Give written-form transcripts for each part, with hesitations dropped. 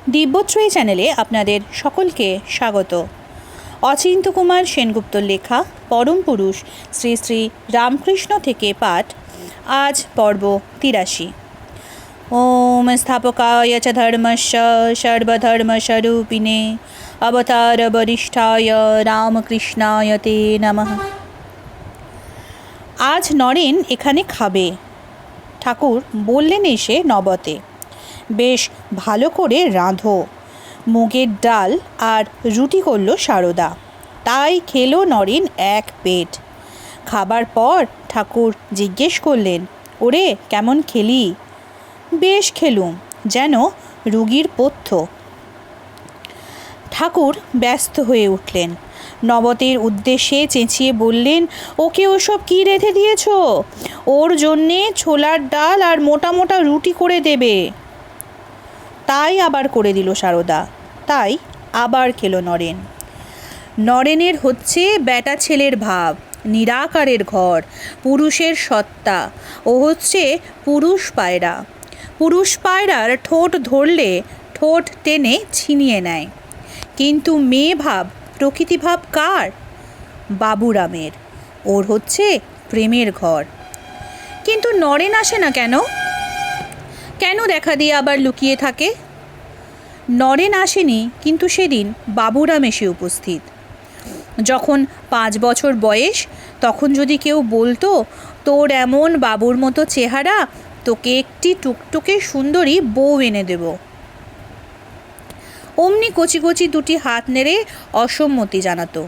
দিব্যত্রয়ী চ্যানেলে আপনাদের সকলকে স্বাগত। অচিন্ত্য কুমার সেনগুপ্তর লেখা পরম পুরুষ শ্রী শ্রী রামকৃষ্ণ থেকে পাঠ। আজ পর্ব 83। ওম স্থাপকায় চ ধর্মস্য সর্বধর্মস্বরূপিণে অবতার বরিষ্ঠায় রামকৃষ্ণায় তে নমঃ। আজ নরেন এখানে খাবে, ঠাকুর বললেন এসে নবতে। বেশ ভালো করে রাঁধো। মুগের ডাল আর রুটি করল সারদা, তাই খেলো নরেন এক পেট। খাবার পর ঠাকুর জিজ্ঞেস করলেন, ওরে কেমন খেলি? বেশ খেলুম, যেন রুগীর পথ্য। ঠাকুর ব্যস্ত হয়ে উঠলেন, নবতের উদ্দেশ্যে চেঁচিয়ে বললেন, ওকে ওসব কি রেঁধে দিয়েছ? ওর জন্যে ছোলার ডাল আর মোটা মোটা রুটি করে দেবে। তাই আবার করে দিল সারদা, তাই আবার খেলো নরেন। নরেনের হচ্ছে বেটা ছেলের ভাব, নিরাকারের ঘর, পুরুষের সত্তা। ও হচ্ছে পুরুষ পায়রা। পুরুষ পায়রার ঠোঁট ধরলে ঠোঁট টেনে ছিনিয়ে নেয়, কিন্তু মেয়ে ভাব, প্রকৃতি ভাব কার? বাবুরামের। ওর হচ্ছে প্রেমের ঘর। কিন্তু নরেন আসে না কেন? কেন দেখা দিয়ে আবার লুকিয়ে থাকে? নরেন আসেনি, কিন্তু সেদিন বাবুরাম এসে উপস্থিত। যখন 5 বছর বয়স, তখন যদি কেউ বলতো, তোর এমন বাবুর মতো চেহারা, তোকে একটি টুকটুকে সুন্দরী বউ এনে দেব, অমনি কচি কচি দুটি হাত নেড়ে অসম্মতি জানাতো।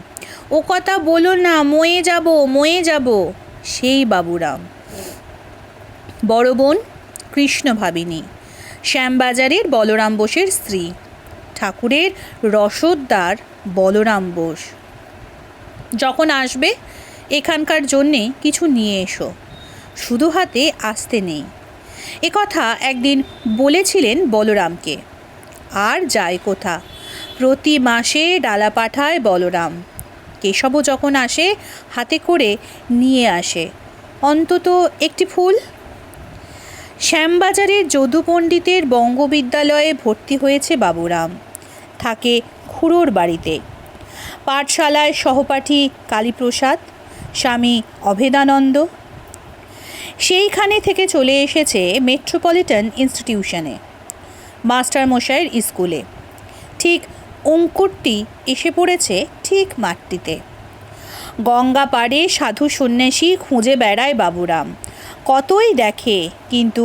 ও কথা বলো না, ময়ে যাব ময়ে যাব। সেই বাবুরাম। বড় বোন কৃষ্ণ ভাবিনী, শ্যামবাজারের বলরাম বোসের স্ত্রী, ঠাকুরের রসদদার বলরাম বোস। যখন আসবে এখানকার জন্যে কিছু নিয়ে এসো, শুধু হাতে আসতে নেই। কথা একদিন বলেছিলেন বলরামকে। আর যায় কোথা, প্রতি মাসে ডালা পাঠায় বলরাম। কেশবও যখন আসে হাতে করে নিয়ে আসে অন্তত একটি ফুল। শ্যামবাজারের যদু পণ্ডিতের বঙ্গবিদ্যালয়ে ভর্তি হয়েছে বাবুরাম, থাকে খুড়োর বাড়িতে। পাঠশালায় সহপাঠী কালীপ্রসাদ, স্বামী অভেদানন্দ। সেইখানে থেকে চলে এসেছে মেট্রোপলিটন ইনস্টিটিউশনে, মাস্টারমশাইয়ের স্কুলে। ঠিক অঙ্কুরটি এসে পড়েছে ঠিক মাঠটিতে। গঙ্গা পাড়ে সাধু সন্ন্যাসী খুঁজে বেড়ায় বাবুরাম। কতই দেখে, কিন্তু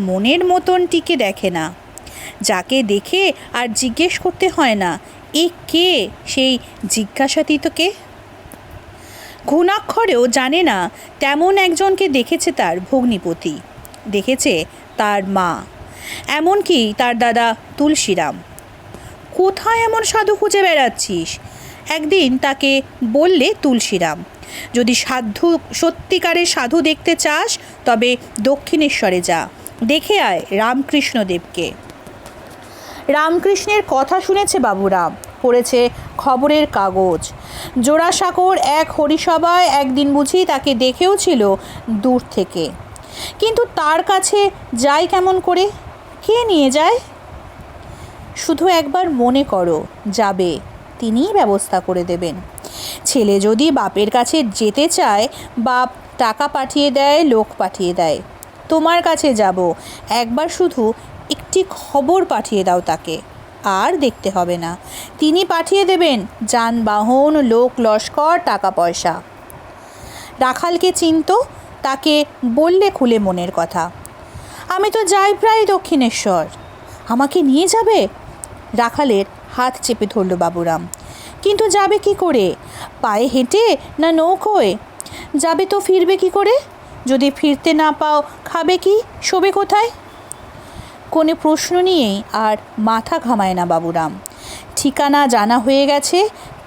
মনের মতন টিকে দেখে না। যাকে দেখে আর জিজ্ঞেস করতে হয় না, এ কে, সেই জিজ্ঞাসাতীতকে। ঘুণাক্ষরেও জানে না তেমন একজনকে দেখেছে তার ভগ্নিপতি, দেখেছে তার মা, এমনকি তার দাদা তুলসীরাম। কোথায় এমন সাধু খুঁজে বেড়াচ্ছিস? একদিন তাকে বললে তুলসীরাম, যদি সত্যিকারের সাধু দেখতে চাস তবে দক্ষিণেশ্বরে যা, দেখে আয় রামকৃষ্ণদেবকে। রামকৃষ্ণের কথা শুনেছে বাবুরাম, পড়েছে খবরের কাগজ। জোড়াসাঁকোর এক হরিসভায় একদিন বুঝি তাকে দেখেও ছিল দূর থেকে। কিন্তু তার কাছে যাই কেমন করে, কে নিয়ে যায়? শুধু একবার মনে করো, যাবে, তিনিই ব্যবস্থা করে দেবেন। ছেলে যদি বাপের কাছে যেতে চায়, বাপ টাকা পাঠিয়ে দেয়, লোক পাঠিয়ে দেয়। তোমার কাছে যাব, একবার শুধু একটি খবর পাঠিয়ে দাও তাকে, আর দেখতে হবে না, তিনি পাঠিয়ে দেবেন যানবাহন, লোক লস্কর, টাকা পয়সা। রাখালকে চিনত, তাকে বললে খুলে মনের কথা। আমি তো যাই প্রায় দক্ষিণেশ্বর, আমাকে নিয়ে যাবে? রাখালের হাত চেপে ধরল বাবুরাম। কিন্তু যাবে কি করে? পায়ে হেঁটে না নৌকোয়? যাবে তো ফিরবে কি করে? যদি ফিরতে না পাও, খাবে কি, শোবে কোথায়? কোনো প্রশ্ন নিয়েই আর মাথা ঘামায় না বাবুরাম। ঠিকানা জানা হয়ে গেছে,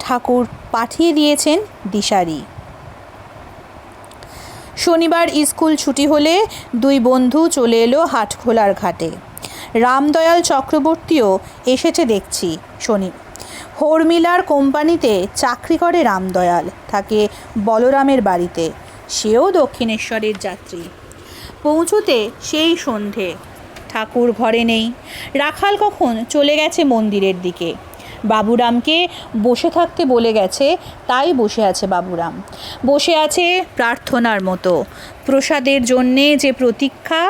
ঠাকুর পাঠিয়ে দিয়েছেন দিশারি। শনিবার স্কুল ছুটি হলে দুই বন্ধু চলে এলো হাটখোলার ঘাটে। রামদয়াল চক্রবর্তীও এসেছে দেখছি শনি। হোরমিলার কোম্পানিতে চাকরি করে রামদয়াল, থাকে বলরামের বাড়িতে। সেও দক্ষিণেশ্বরের যাত্রী। পৌঁছতে সেই সন্ধে। ঠাকুর ঘরে নেই। রাখাল কখন চলে গেছে মন্দিরের দিকে। বাবুরামকে বসে থাকতে বলে গেছে, তাই বসে আছে বাবুরাম। বসে আছে প্রার্থনার মতো। প্রসাদের জন্যে যে প্রতীক্ষা,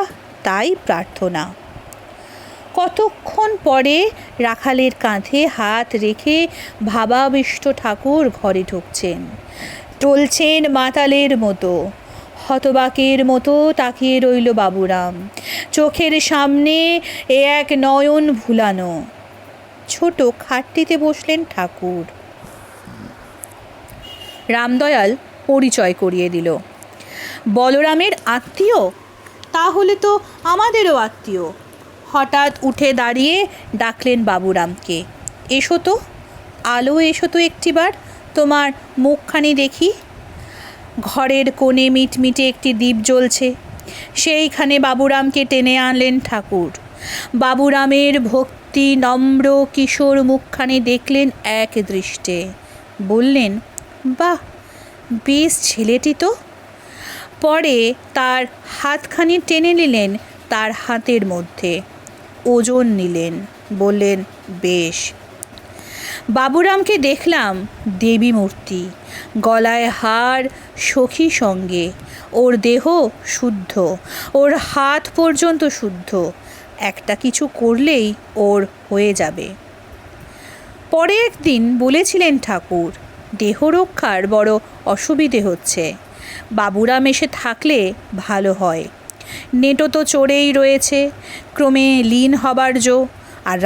তাই প্রার্থনা। কতক্ষণ পরে রাখালের কাঁধে হাত রেখে ভাবাবিষ্ট ঠাকুর ঘরে ঢুকছেন। টলছেন মাতালের মতো। হতবাকের মতো তাকিয়ে রইল বাবুরাম। চোখের সামনে এ এক নয়ন ভুলানো। ছোট খাটটিতে বসলেন ঠাকুর। রামদয়াল পরিচয় করিয়ে দিল। বলরামের আত্মীয়? তাহলে তো আমাদেরও আত্মীয়। হঠাৎ উঠে দাঁড়িয়ে ডাকলেন বাবুরামকে, এসো তো, আলো এসো তো একটিবার, তোমার মুখখানি দেখি। ঘরের কোণে মিটমিটে একটি দীপ জ্বলছে, সেইখানে বাবুরামকে টেনে আনলেন ঠাকুর। বাবুরামের ভক্তি নম্র কিশোর মুখখানি দেখলেন এক দৃষ্টে। বললেন, বাহ, বেশ ছেলেটি তো। পরে তার হাতখানি টেনে নিলেন তার হাতের মধ্যে, ওজন নিলেন, বললেন, বেশ। বাবুরামকে দেখলাম দেবী মূর্তি, গলায় হার, সখী সঙ্গে। ওর দেহ শুদ্ধ, ওর হাত পর্যন্ত শুদ্ধ। একটা কিছু করলেই ওর হয়ে যাবে। পরে একদিন বলেছিলেন ঠাকুর, দেহ রক্ষার বড় অসুবিধে হচ্ছে, বাবুরাম এসে থাকলে ভালো হয়। নেটো তো চড়েই রয়েছে, ক্রমে লীন হবার জো। আর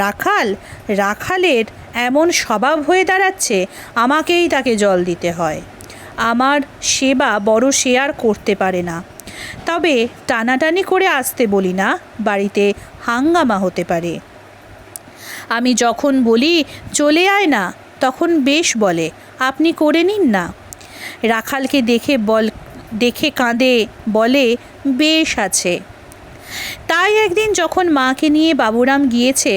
রাখালের এমন স্বভাব হয়ে দাঁড়াচ্ছে, আমাকেই তাকে জল দিতে হয়। আমার সেবা বড় সে আর করতে পারে না। তবে টানাটানি করে আসতে বলি না, বাড়িতে হাঙ্গামা হতে পারে। আমি যখন বলি চলে আয় না, তখন বেশ বলে, আপনি করে নিন না। রাখালকে দেখে কাঁদে, বলে, বেশ আছে। তাই একদিন যখন মাকে নিয়ে বাবুরাম গিয়েছে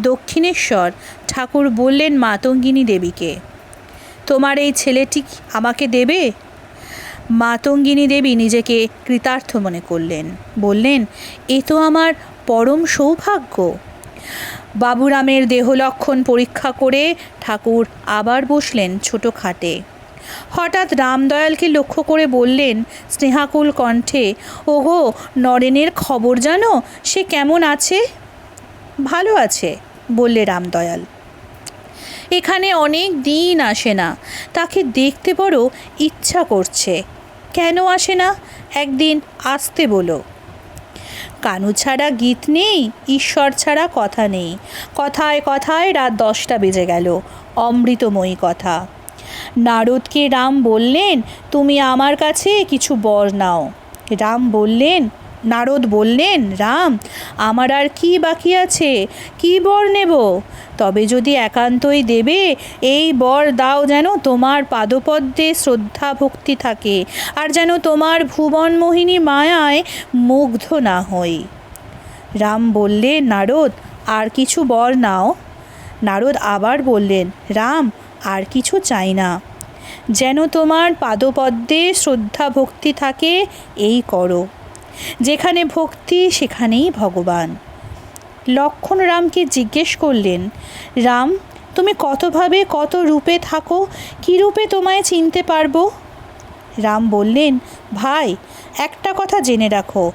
দক্ষিণেশ্বর, ঠাকুর বললেন মাতঙ্গিনী দেবীকে, তোমার এই ছেলেটি আমাকে দেবে? মাতঙ্গিনী দেবী নিজেকে কৃতার্থ মনে করলেন, বললেন, এ তো আমার পরম সৌভাগ্য। বাবুরামের দেহলক্ষণ পরীক্ষা করে ঠাকুর আবার বসলেন ছোট খাটে। হঠাৎ রামদয়ালকে লক্ষ্য করে বললেন স্নেহাকুল কণ্ঠে, ওগো, নরেনের খবর জানো? সে কেমন আছে? ভালো আছে, বললে রামদয়াল। এখানে অনেক দিন আসে না, তাকে দেখতে বড় ইচ্ছা করছে। কেন আসে না? একদিন আসতে বলো। কানু ছাড়া গীত নেই, ঈশ্বর ছাড়া কথা নেই। কথায় কথায় রাত 10টা বেজে গেল। অমৃতময়ী কথা। নারদকে রাম বললেন, তুমি আমার কাছে কিছু বর নাও। নারদ বললেন, রাম, আমার আর কি বাকি আছে, কি বর নেব? তবে যদি একান্তই দেবে, এই বর দাও যেন তোমার পাদপদ্মে শ্রদ্ধা ভক্তি থাকে, আর যেন তোমার ভুবন মোহিনী মায়ায় মুগ্ধ না হই। রাম বললেন, নারদ, আর কিছু বর নাও। নারদ আবার বললেন, রাম, আর কিছু চাই না, যেন তোমার পাদপদ্মে শ্রদ্ধা ভক্তি থাকে, এই করো। যেখানে ভক্তি সেখানেই ভগবান। লক্ষ্মণ রামকে জিজ্ঞেস করলেন, রাম, তুমি কতভাবে কত রূপে থাকো, কী রূপে তোমায় চিনতে পারবো? রাম বললেন, ভাই, একটা কথা জেনে রাখো,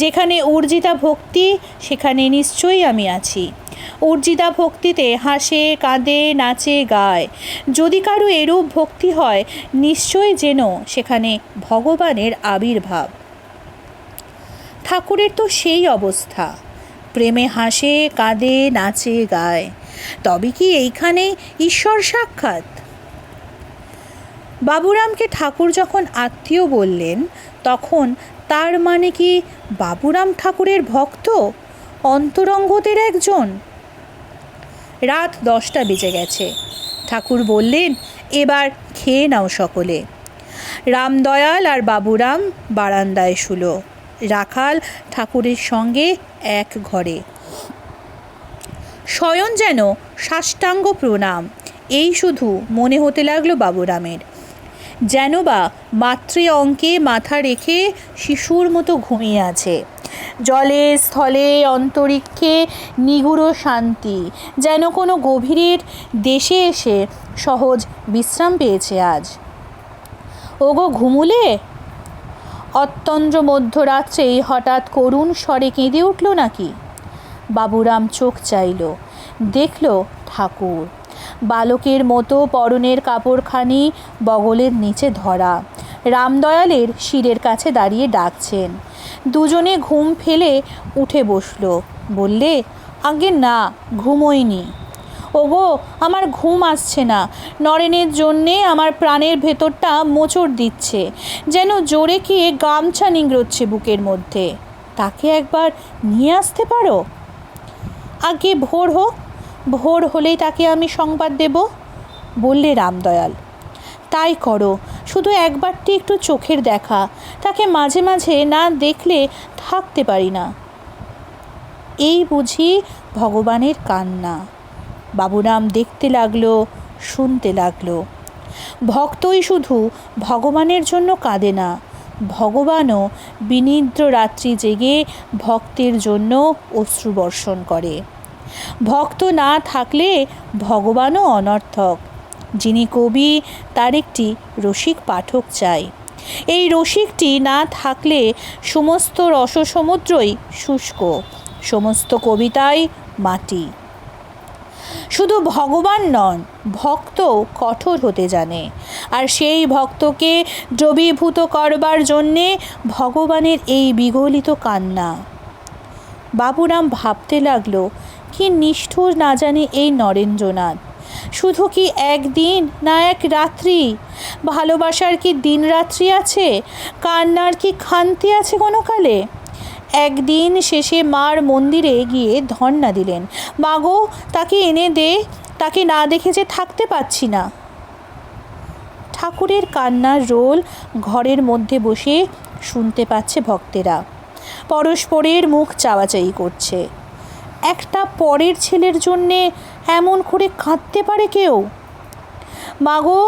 যেখানে উর্জিতা ভক্তি সেখানে নিশ্চয়ই আমি আছি। উর্জিতা ভক্তিতে হাসে, কাঁদে, নাচে, গায়। যদি কারো এরূপ ভক্তি হয়, নিশ্চয়ই যেন সেখানে ভগবানের আবির্ভাব। ঠাকুরের তো সেই অবস্থা, প্রেমে হাসে, কাঁদে, নাচে, গায়। তবে কি এইখানে ঈশ্বর সাক্ষাৎ? বাবুরামকে ঠাকুর যখন আত্মীয় বললেন, তখন তার মানে কি বাবুরাম ঠাকুরের ভক্ত, অন্তরঙ্গদের একজন? রাত 10টা বেজে গেছে। ঠাকুর বললেন, এবার খেয়ে নাও সকলে। রামদয়াল আর বাবুরাম বারান্দায় শুলো। রাখাল ঠাকুরের সঙ্গে এক ঘরে। শয়ন যেন সাষ্টাঙ্গ প্রণাম, এই শুধু মনে হতে লাগলো বাবুরামের। যেন বা মাতৃ অঙ্কে মাথা রেখে শিশুর মতো ঘুমিয়ে আছে। জলে স্থলে অন্তরিক্ষে নিগুড় শান্তি, যেন কোনো গভীরের দেশে এসে সহজ বিশ্রাম পেয়েছে আজ। ওগো ঘুমুলে? অত্যন্ত মধ্যরাত্রেই হঠাৎ করুণ স্বরে কেঁদে উঠল নাকি? বাবুরাম চোখ চাইল, দেখল ঠাকুর বালকের মতো পরনের কাপড়খানি বগলের নিচে ধরা, রামদয়ালের শিরের কাছে দাঁড়িয়ে ডাকছেন। দুজনে ঘুম ফেলে উঠে বসল। বললে, আগে না, ঘুমোইনি। ওগো, আমার ঘুম আসছে না। নরেনের জন্যে আমার প্রাণের ভেতরটা মোচড় দিচ্ছে, যেন জোরে গিয়ে গামছা নিংড়োচ্ছে বুকের মধ্যে। তাকে একবার নিয়ে আসতে পারো? আগে ভোর হোক, ভোর হলেই তাকে আমি সংবাদ দেব, বললে রামদয়াল। তাই করো, শুধু একবারটি একটু চোখের দেখা, তাকে মাঝে মাঝে না দেখলে থাকতে পারি না। এই বুঝি ভগবানের কান্না। বাবুরাম দেখতে লাগলো, শুনতে লাগলো। ভক্তই শুধু ভগবানের জন্য কাঁদে না, ভগবানও বিনিদ্র রাত্রি জেগে ভক্তের জন্য অশ্রুবর্ষণ করে। ভক্ত না থাকলে ভগবানও অনর্থক। যিনি কবি, তার একটি রসিক পাঠক চাই। এই রসিকটি না থাকলে সমস্ত রসসমুদ্রই শুষ্ক, সমস্ত কবিতাই মাটি। শুধু ভগবান নন, ভক্ত কঠোর হতে জানে, আর সেই ভক্তকে দ্রবীভূত করবার জন্যে ভগবানের এই বিগলিত কান্না। বাবুরাম ভাবতে লাগলো, কি নিষ্ঠুর না জানি এই নরেন্দ্রনাথ। শুধু কি একদিন না এক রাত্রি? ভালোবাসার কি দিন রাত্রি আছে? কান্নার কি খান্তি আছে কোনো কালে? একদিন শেষে মার মন্দিরে গিয়ে ধর্ণা দিলেন, মাগো তাকে এনে দে, তাকে না দেখে যে থাকতে পারছি না। ঠাকুরের কান্নার রোল ঘরের মধ্যে বসে শুনতে পাচ্ছে ভক্তেরা। পরস্পরের মুখ চাওয়াচাই করছে। একটা পরের ছেলের জন্যে এমন করে কাঁদতে পারে কেউ? মাগো,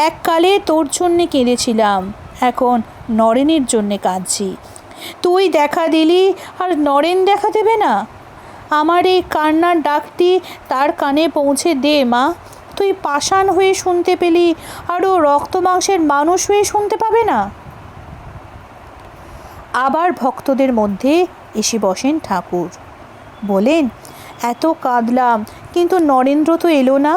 এককালে তোর জন্যে কেঁদেছিলাম, এখন নরেনের জন্যে কাঁদছি। তুই দেখা দিলি আর নরেন দেখা দেবে না? আমার এই কান্নার ডাকটি তার কানে পৌঁছে দে মা। তুই পাষাণ হয়ে শুনতে পেলি, আরও রক্ত মাংসের মানুষ হয়ে শুনতে পাবে না? আবার ভক্তদের মধ্যে এসে বসেন ঠাকুর। বলেন, এত কাঁদলাম, কিন্তু নরেন্দ্র তো এলো না।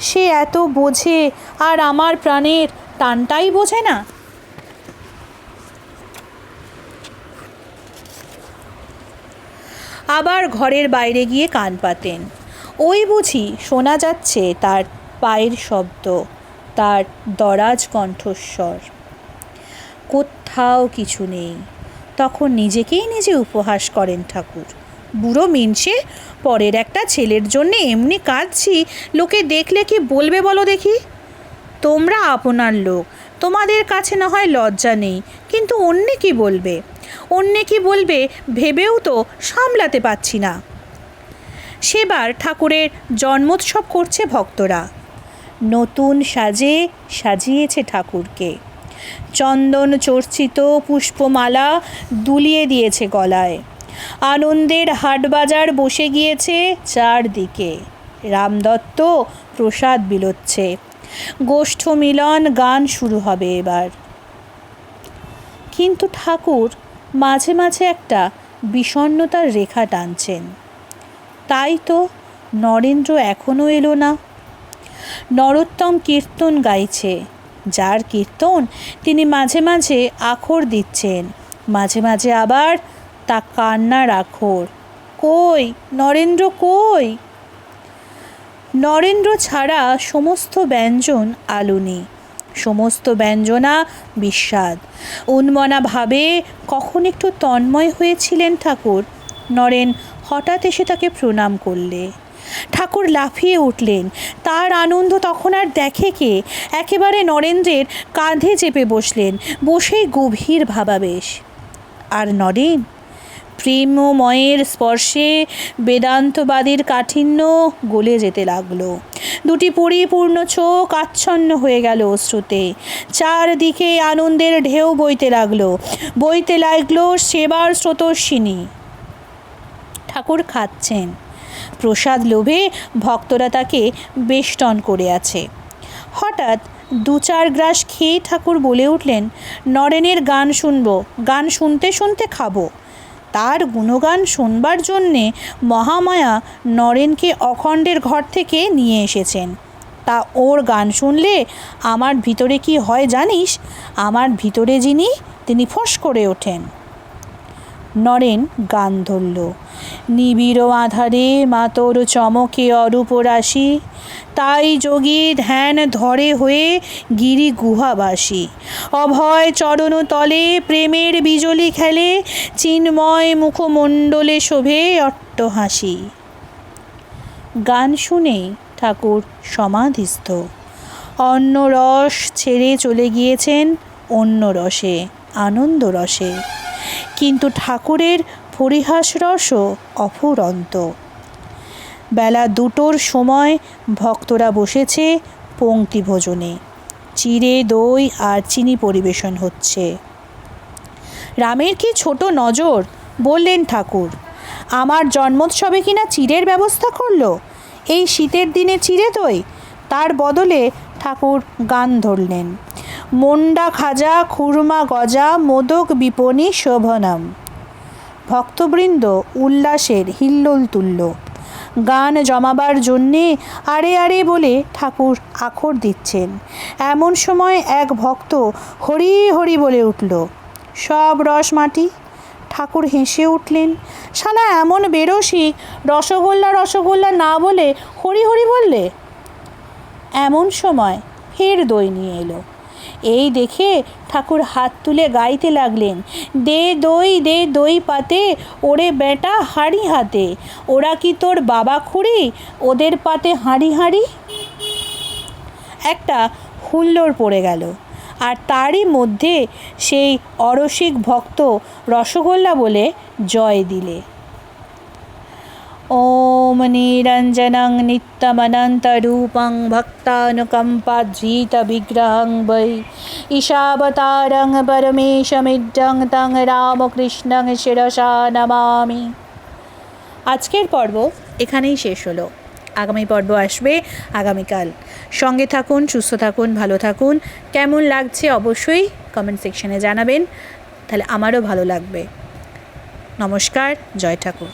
সে এত বোঝে, আর আমার প্রাণের টানটাই বোঝে না। আবার ঘরের বাইরে গিয়ে কান পাতেন। ওই বুঝি শোনা যাচ্ছে তার পায়ের শব্দ, তার দরাজ কণ্ঠস্বর। কোথাও কিছু নেই। তখন নিজেকেই নিজে উপহাস করেন ঠাকুর। বুড়ো মিনসে, পরের একটা ছেলের জন্যে এমনি কাঁদছি, লোকে দেখলে কি বলবে বলো দেখি? তোমরা আপনার লোক, তোমাদের কাছে না হয় লজ্জা নেই, কিন্তু অন্যে কি বলবে? অন্যে কি বলবে ভেবেও তো সামলাতে পারছি না। সেবার ঠাকুরের জন্মোৎসব করছে ভক্তরা। নতুন সাজে সাজিয়েছে ঠাকুরকে। চন্দন চর্চিত পুষ্পমালা দুলিয়ে দিয়েছে গলায়। আনন্দের হাটবাজার বসে গিয়েছে চারদিকে। রামদত্ত প্রসাদ বিলোচ্ছে। গোষ্ঠ মিলন গান শুরু হবে এবার। কিন্তু ঠাকুর মাঝে মাঝে একটা বিষণ্ণতার রেখা টানছেন। তাই তো নরেন্দ্র এখনও এলো না। নরোত্তম কীর্তন গাইছে। যার কীর্তন তিনি মাঝে মাঝে আখর দিচ্ছেন, মাঝে মাঝে আবার তা কান্নার আখর। কই নরেন্দ্র, কই? নরেন্দ্র ছাড়া সমস্ত ব্যঞ্জন আলুনি, সমস্ত ব্যঞ্জনা বিস্বাদ। উন্মনা ভাবে কখন একটু তন্ময় হয়েছিলেন ঠাকুর, নরেন হঠাৎ এসে তাকে প্রণাম করলে। ঠাকুর লাফিয়ে উঠলেন। তার আনন্দ তখন আর দেখে কে? একেবারে নরেন্দ্রের কাঁধে চেপে বসলেন, বসেই গভীর ভাবাবেশ। আর নরেন প্রেমময়ের স্পর্শে বেদান্তবাদীর কাঠিন্য গলে যেতে লাগলো। দুটি পরিপূর্ণ চোখ আচ্ছন্ন হয়ে গেল অশ্রুতে। চারদিকে আনন্দের ঢেউ বইতে লাগলো সেবার স্রোতস্বিনী। ঠাকুর খাচ্ছেন, প্রসাদ লোভে ভক্তরা তাকে বেষ্টন করে আছে। হঠাৎ 2-4 গ্রাস খেয়ে ঠাকুর বলে উঠলেন, নরেনের গান শুনব, গান শুনতে শুনতে খাবো। তার গুণগান শুনবার জন্যে মহামায়া নরেনকে অখণ্ডের ঘর থেকে নিয়ে এসেছেন। তা ওর গান শুনলে আমার ভিতরে কি হয় জানিস? আমার ভিতরে তিনি ফস করে ওঠেন। নরেন গান ধরল, নিবিড় আধারে মাতোর চমকে অরূপ রাশি, তাই যোগী ধ্যান ধরে হয়ে গিরি গুহাবাসী, অভয় চরণ তলে প্রেমের বিজলি খেলে, চিন্ময় মুখমণ্ডলে শোভে অট্টহাসি। গান শুনেই ঠাকুর সমাধিস্থ। অন্য রস ছেড়ে চলে গিয়েছেন অন্য রসে, আনন্দ রসে। কিন্তু ঠাকুরের পরিহাস রসও অফুরন্ত। বেলা 2টোর সময় ভক্তরা বসেছে পংক্তি ভোজনে। চিড়ে, দই আর চিনি পরিবেশন হচ্ছে। রামের কি ছোট নজর, বললেন ঠাকুর। আমার জন্মোৎসবে কিনা চিড়ের ব্যবস্থা করলো, এই শীতের দিনে চিড়ে দই। তার বদলে ঠাকুর গান ধরলেন, মন্ডা খাজা, খুরমা গজা, মোদক বিপণী শোভনম। ভক্তবৃন্দ উল্লাসের হিল্লোল তুলল। গান জমাবার জন্যে আরে আরে বলে ঠাকুর আখর দিচ্ছেন। এমন সময় এক ভক্ত হরি হরি বলে উঠল, সব রস মাটি। ঠাকুর হেসে উঠলেন, শালা এমন বেরসিক, রসগোল্লা না বলে হরি হরি বললে। এমন সময় ফের দই নিয়ে এলো। এই দেখে ঠাকুর হাত তুলে গাইতে লাগলেন, দে দই পাতে, ওরে বেটা হাঁড়ি হাতে, ওরা কি তোর বাবা খুড়ি, ওদের পাতে হাঁড়ি হাঁড়ি। একটা হুল্লোড় পড়ে গেল, আর তারই মধ্যে সেই অরসিক ভক্ত রসগোল্লা বলে জয় দিলে। ওম নিরঞ্জনং নিত্যমনন্তরূপং ভক্তানুকম্পাধৃত বিগ্রহং বৈ ঈশাবতারং পরমেশমিড্ডং তং রামকৃষ্ণং শিরসা নমামি। আজকের পর্ব এখানেই শেষ হলো। আগামী পর্ব আসবে আগামীকাল। সঙ্গে থাকুন, সুস্থ থাকুন, ভালো থাকুন। কেমন লাগছে অবশ্যই কমেন্ট সেকশনে জানাবেন, তাহলে আমারও ভালো লাগবে। নমস্কার, জয় ঠাকুর।